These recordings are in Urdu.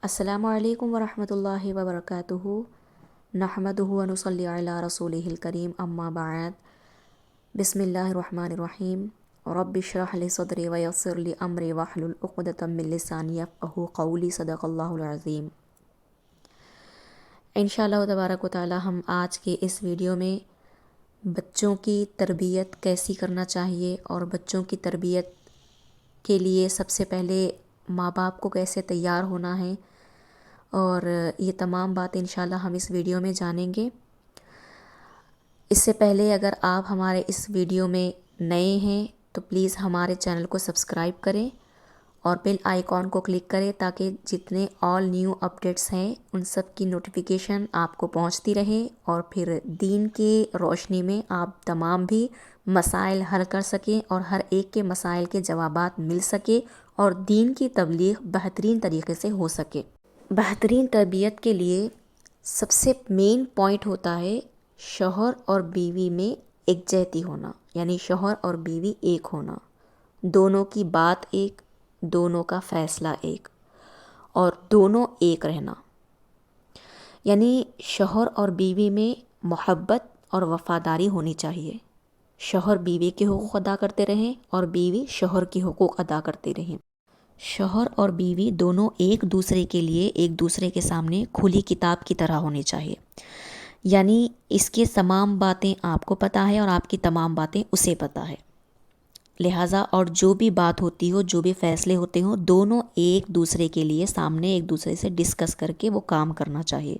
السلام علیکم ورحمۃ اللہ وبرکاتہ نحمدہ ونصلی علی رسولہ الکریم اما بعد بسم اللہ الرحمن الرحیم رب اشرح لی صدری ویسر لی امری واحلل عقدۃ من لسانی یفقہوا قولی صدق اللہ العظیم۔ انشاءاللہ تبارک و تعالی ہم آج کے اس ویڈیو میں بچوں کی تربیت کیسی کرنا چاہیے اور بچوں کی تربیت کے لیے سب سے پہلے ماں باپ کو کیسے تیار ہونا ہے اور یہ تمام باتیں انشاءاللہ ہم اس ویڈیو میں جانیں گے۔ اس سے پہلے اگر آپ ہمارے اس ویڈیو میں نئے ہیں تو پلیز ہمارے چینل کو سبسکرائب کریں اور بیل آئیکن کو کلک کریں تاکہ جتنے آل نیو اپڈیٹس ہیں ان سب کی نوٹیفیکیشن آپ کو پہنچتی رہے اور پھر دین کی روشنی میں آپ تمام بھی مسائل حل کر سکیں اور ہر ایک کے مسائل کے جوابات مل سکے اور دین کی تبلیغ بہترین طریقے سے ہو سکے۔ بہترین تربیت کے لیے سب سے مین پوائنٹ ہوتا ہے شوہر اور بیوی میں یکجہتی ہونا، یعنی شوہر اور بیوی ایک ہونا، دونوں کی بات ایک، دونوں کا فیصلہ ایک اور دونوں ایک رہنا، یعنی شوہر اور بیوی میں محبت اور وفاداری ہونی چاہیے۔ شوہر بیوی کے حقوق ادا کرتے رہیں اور بیوی شوہر کے حقوق ادا کرتے رہیں۔ شوہر اور بیوی دونوں ایک دوسرے کے لیے ایک دوسرے کے سامنے کھلی کتاب کی طرح ہونی چاہیے، یعنی اس کی تمام باتیں آپ کو پتہ ہے اور آپ کی تمام باتیں اسے پتہ ہے، لہٰذا اور جو بھی بات ہوتی ہو، جو بھی فیصلے ہوتے ہوں، دونوں ایک دوسرے کے لیے سامنے ایک دوسرے سے ڈسکس کر کے وہ کام کرنا چاہیے۔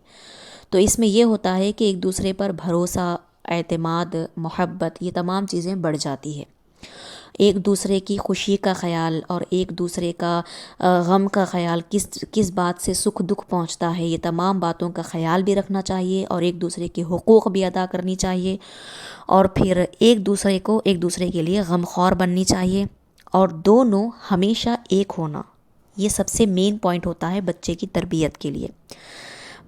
تو اس میں یہ ہوتا ہے کہ ایک دوسرے پر بھروسہ، اعتماد، محبت، یہ تمام چیزیں بڑھ جاتی ہے۔ ایک دوسرے کی خوشی کا خیال اور ایک دوسرے کا غم کا خیال، کس بات سے سکھ دکھ پہنچتا ہے، یہ تمام باتوں کا خیال بھی رکھنا چاہیے اور ایک دوسرے کے حقوق بھی ادا کرنی چاہیے اور پھر ایک دوسرے کے لیے غمخوار بننی چاہیے اور دونوں ہمیشہ ایک ہونا، یہ سب سے مین پوائنٹ ہوتا ہے بچے کی تربیت کے لیے۔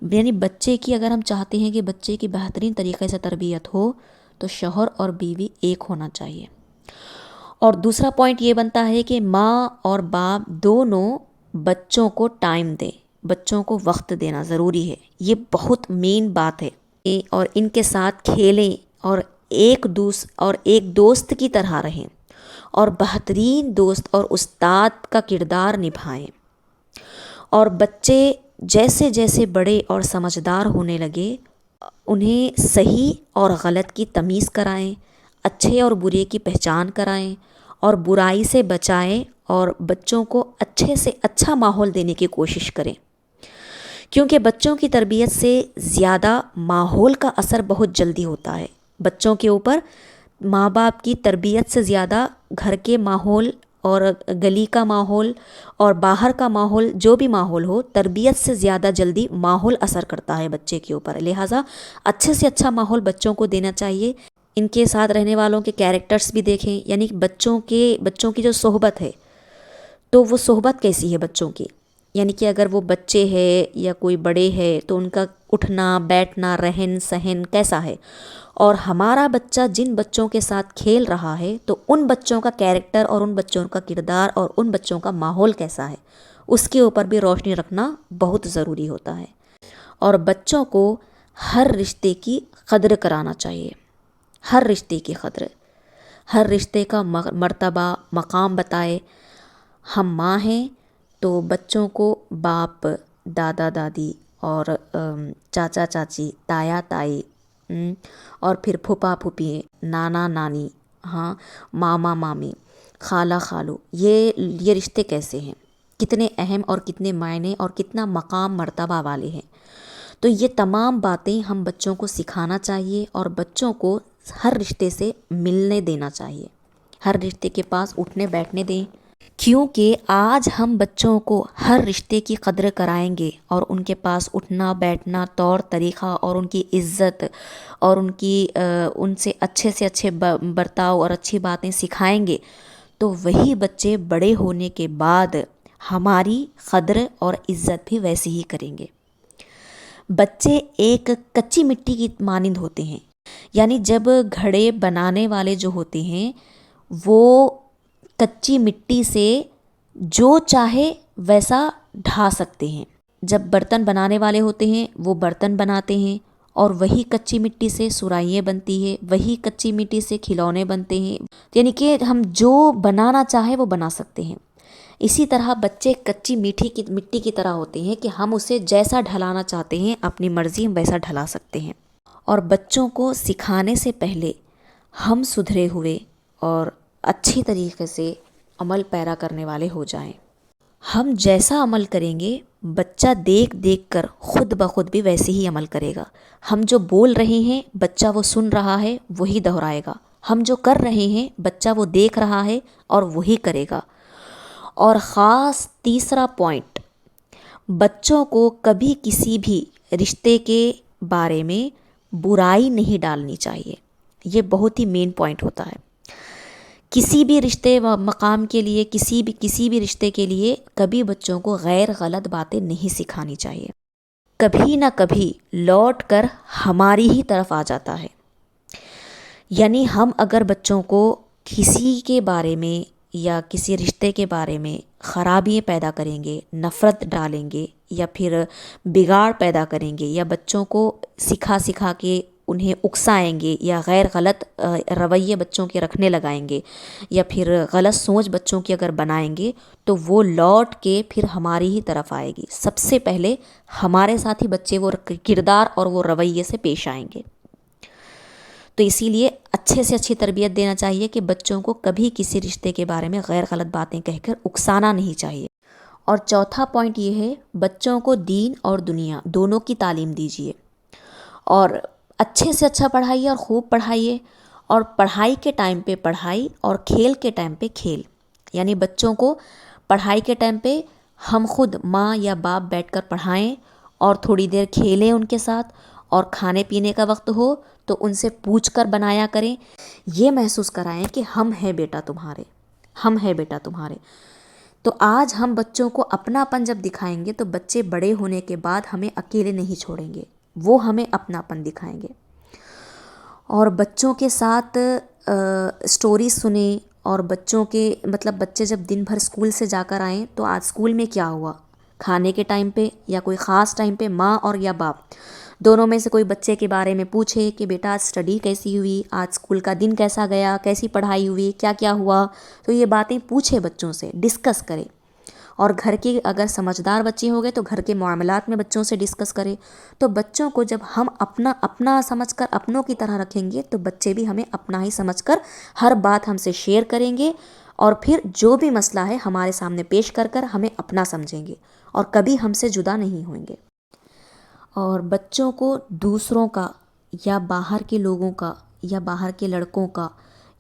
یعنی بچے کی اگر ہم چاہتے ہیں کہ بچے کی بہترین طریقے سے تربیت ہو تو شوہر اور بیوی ایک ہونا چاہیے۔ اور دوسرا پوائنٹ یہ بنتا ہے کہ ماں اور باپ دونوں بچوں کو ٹائم دیں، بچوں کو وقت دینا ضروری ہے، یہ بہت مین بات ہے، اور ان کے ساتھ کھیلیں اور ایک دوست کی طرح رہیں اور بہترین دوست اور استاد کا کردار نبھائیں۔ اور بچے جیسے جیسے بڑے اور سمجھدار ہونے لگے انہیں صحیح اور غلط کی تمیز کرائیں، اچھے اور برے کی پہچان کرائیں اور برائی سے بچائیں اور بچوں کو اچھے سے اچھا ماحول دینے کی کوشش کریں، کیونکہ بچوں کی تربیت سے زیادہ ماحول کا اثر بہت جلدی ہوتا ہے بچوں کے اوپر۔ ماں باپ کی تربیت سے زیادہ گھر کے ماحول اور گلی کا ماحول اور باہر کا ماحول، جو بھی ماحول ہو، تربیت سے زیادہ جلدی ماحول اثر کرتا ہے بچے کے اوپر، لہٰذا اچھے سے اچھا ماحول بچوں کو دینا چاہیے۔ ان کے ساتھ رہنے والوں کے کیریکٹرز بھی دیکھیں، یعنی بچوں کی جو صحبت ہے تو وہ صحبت کیسی ہے بچوں کی، یعنی کہ اگر وہ بچے ہے یا کوئی بڑے ہے تو ان کا اٹھنا بیٹھنا، رہن سہن کیسا ہے، اور ہمارا بچہ جن بچوں کے ساتھ کھیل رہا ہے تو ان بچوں کا کیریکٹر اور ان بچوں کا کردار اور ان بچوں کا ماحول کیسا ہے، اس کے اوپر بھی روشنی رکھنا بہت ضروری ہوتا ہے۔ اور بچوں کو ہر رشتے کی قدر کرانا چاہیے، ہر رشتے کی قدر، ہر رشتے کا مرتبہ مقام بتائے۔ ہم ماں ہیں تو بچوں کو باپ، دادا دادی اور چاچا چاچی، تایا تائی اور پھر پھوپھا پھوپھی، نانا نانی، ہاں، ماما مامی، خالہ خالو، یہ رشتے کیسے ہیں، کتنے اہم اور کتنے معنی اور کتنا مقام مرتبہ والے ہیں، تو یہ تمام باتیں ہم بچوں کو سکھانا چاہیے اور بچوں کو ہر رشتے سے ملنے دینا چاہیے، ہر رشتے کے پاس اٹھنے بیٹھنے دیں، کیونکہ آج ہم بچوں کو ہر رشتے کی قدر کرائیں گے اور ان کے پاس اٹھنا بیٹھنا، طور طریقہ اور ان کی عزت اور ان سے اچھے برتاؤ اور اچھی باتیں سکھائیں گے تو وہی بچے بڑے ہونے کے بعد ہماری قدر اور عزت بھی ویسے ہی کریں گے۔ بچے ایک کچی مٹی کی مانند ہوتے ہیں، یعنی جب گھڑے بنانے والے جو ہوتے ہیں وہ کچی مٹی سے جو چاہے ویسا ڈھا سکتے ہیں، جب برتن بنانے والے ہوتے ہیں وہ برتن بناتے ہیں، اور وہی کچی مٹی سے سرائیاں بنتی ہے، وہی کچی مٹی سے کھلونے بنتے ہیں، یعنی کہ ہم جو بنانا چاہیں وہ بنا سکتے ہیں۔ اسی طرح بچے کچی مٹی کی طرح ہوتے ہیں کہ ہم اسے جیسا ڈھلانا چاہتے ہیں اپنی مرضی ہم ویسا ڈھلا سکتے ہیں۔ اور بچوں کو سکھانے سے پہلے ہم سدھرے ہوئے اور اچھی طریقے سے عمل پیرا کرنے والے ہو جائیں۔ ہم جیسا عمل کریں گے بچہ دیکھ دیکھ کر خود بخود بھی ویسے ہی عمل کرے گا۔ ہم جو بول رہے ہیں بچہ وہ سن رہا ہے وہی دہرائے گا، ہم جو کر رہے ہیں بچہ وہ دیکھ رہا ہے اور وہی کرے گا۔ اور خاص تیسرا پوائنٹ، بچوں کو کبھی کسی بھی رشتے کے بارے میں برائی نہیں ڈالنی چاہیے، یہ بہت ہی مین پوائنٹ ہوتا ہے۔ کسی بھی رشتے و مقام کے لیے کسی بھی رشتے کے لیے کبھی بچوں کو غیر غلط باتیں نہیں سکھانی چاہیے، کبھی نہ کبھی لوٹ کر ہماری ہی طرف آ جاتا ہے۔ یعنی ہم اگر بچوں کو کسی کے بارے میں یا کسی رشتے کے بارے میں خرابیاں پیدا کریں گے، نفرت ڈالیں گے یا پھر بگاڑ پیدا کریں گے، یا بچوں کو سکھا کے انہیں اکسائیں گے یا غیر غلط رویے بچوں کے رکھنے لگائیں گے، یا پھر غلط سوچ بچوں کی اگر بنائیں گے تو وہ لوٹ کے پھر ہماری ہی طرف آئے گی۔ سب سے پہلے ہمارے ساتھ ہی بچے وہ کردار اور وہ رویے سے پیش آئیں گے۔ تو اسی لیے اچھے سے اچھی تربیت دینا چاہیے کہ بچوں کو کبھی کسی رشتے کے بارے میں غیر غلط باتیں کہہ کر اکسانا نہیں چاہیے۔ اور چوتھا پوائنٹ یہ ہے، بچوں کو دین اور دنیا دونوں کی تعلیم دیجیے، اور اچھے سے اچھا پڑھائیے اور خوب پڑھائیے، اور پڑھائی کے ٹائم پہ پڑھائی اور کھیل کے ٹائم پہ کھیل۔ یعنی بچوں کو پڑھائی کے ٹائم پہ ہم خود ماں یا باپ بیٹھ کر پڑھائیں اور تھوڑی دیر کھیلیں ان کے ساتھ، اور کھانے پینے کا وقت ہو تو ان سے پوچھ کر بنایا کریں، یہ محسوس کرائیں کہ ہم ہیں بیٹا تمہارے، ہم ہیں بیٹا تمہارے۔ تو آج ہم بچوں کو اپناپن جب دکھائیں گے تو بچے بڑے ہونے کے بعد ہمیں اکیلے نہیں چھوڑیں گے، وہ ہمیں اپناپن دکھائیں گے۔ اور بچوں کے ساتھ سٹوری سنیں، اور بچوں کے بچے جب دن بھر اسکول سے جا کر آئیں تو آج اسکول میں کیا ہوا، کھانے کے ٹائم پہ یا کوئی خاص ٹائم پہ ماں اور یا باپ دونوں میں سے کوئی بچے کے بارے میں پوچھے کہ بیٹا آج اسٹڈی کیسی ہوئی، آج اسکول کا دن کیسا گیا، کیسی پڑھائی ہوئی، کیا کیا ہوا۔ تو یہ باتیں پوچھے بچوں سے، ڈسکس کرے۔ اور گھر کے اگر سمجھدار بچے ہو گئے تو گھر کے معاملات میں بچوں سے ڈسکس کرے۔ تو بچوں کو جب ہم اپنا سمجھ کر اپنوں کی طرح رکھیں گے تو بچے بھی ہمیں اپنا ہی سمجھ کر ہر بات ہم سے شیئر کریں گے، اور پھر جو بھی مسئلہ ہے ہمارے سامنے پیش کر کر ہمیں اپنا سمجھیں گے اور کبھی ہم سے جدا نہیں ہوئیں گے۔ اور بچوں کو دوسروں کا یا باہر کے لوگوں کا یا باہر کے لڑکوں کا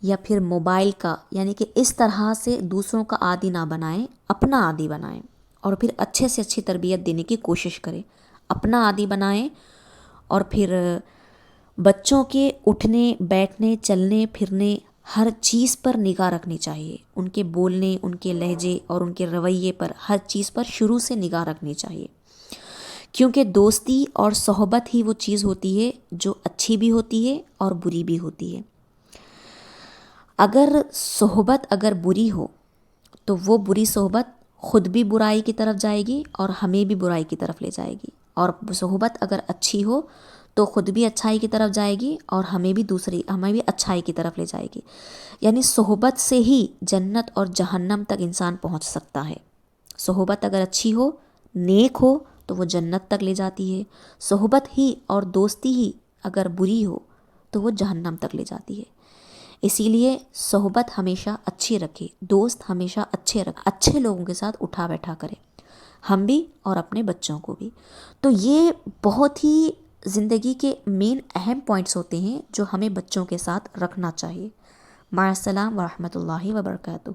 یا پھر موبائل کا، یعنی کہ اس طرح سے دوسروں کا عادی نہ بنائیں، اپنا عادی بنائیں، اور پھر اچھے سے اچھی تربیت دینے کی کوشش کریں۔ اپنا عادی بنائیں، اور پھر بچوں کے اٹھنے بیٹھنے چلنے پھرنے ہر چیز پر نگاہ رکھنی چاہیے، ان کے بولنے، ان کے لہجے اور ان کے رویے پر، ہر چیز پر شروع سے نگاہ رکھنی چاہیے، کیونکہ دوستی اور صحبت ہی وہ چیز ہوتی ہے جو اچھی بھی ہوتی ہے اور بری بھی ہوتی ہے۔ اگر صحبت بری ہو تو وہ بری صحبت خود بھی برائی کی طرف جائے گی اور ہمیں بھی برائی کی طرف لے جائے گی، اور صحبت اگر اچھی ہو تو خود بھی اچھائی کی طرف جائے گی اور ہمیں بھی اچھائی کی طرف لے جائے گی۔ یعنی صحبت سے ہی جنت اور جہنم تک انسان پہنچ سکتا ہے۔ صحبت اگر اچھی ہو، نیک ہو تو وہ جنت تک لے جاتی ہے، صحبت ہی اور دوستی ہی اگر بری ہو تو وہ جہنم تک لے جاتی ہے۔ اسی لیے صحبت ہمیشہ اچھی رکھے، دوست ہمیشہ اچھے لوگوں کے ساتھ اٹھا بیٹھا کرے، ہم بھی اور اپنے بچوں کو بھی۔ تو یہ بہت ہی زندگی کے مین اہم پوائنٹس ہوتے ہیں جو ہمیں بچوں کے ساتھ رکھنا چاہیے۔ مع السلام ورحمۃ اللہ وبرکاتہ۔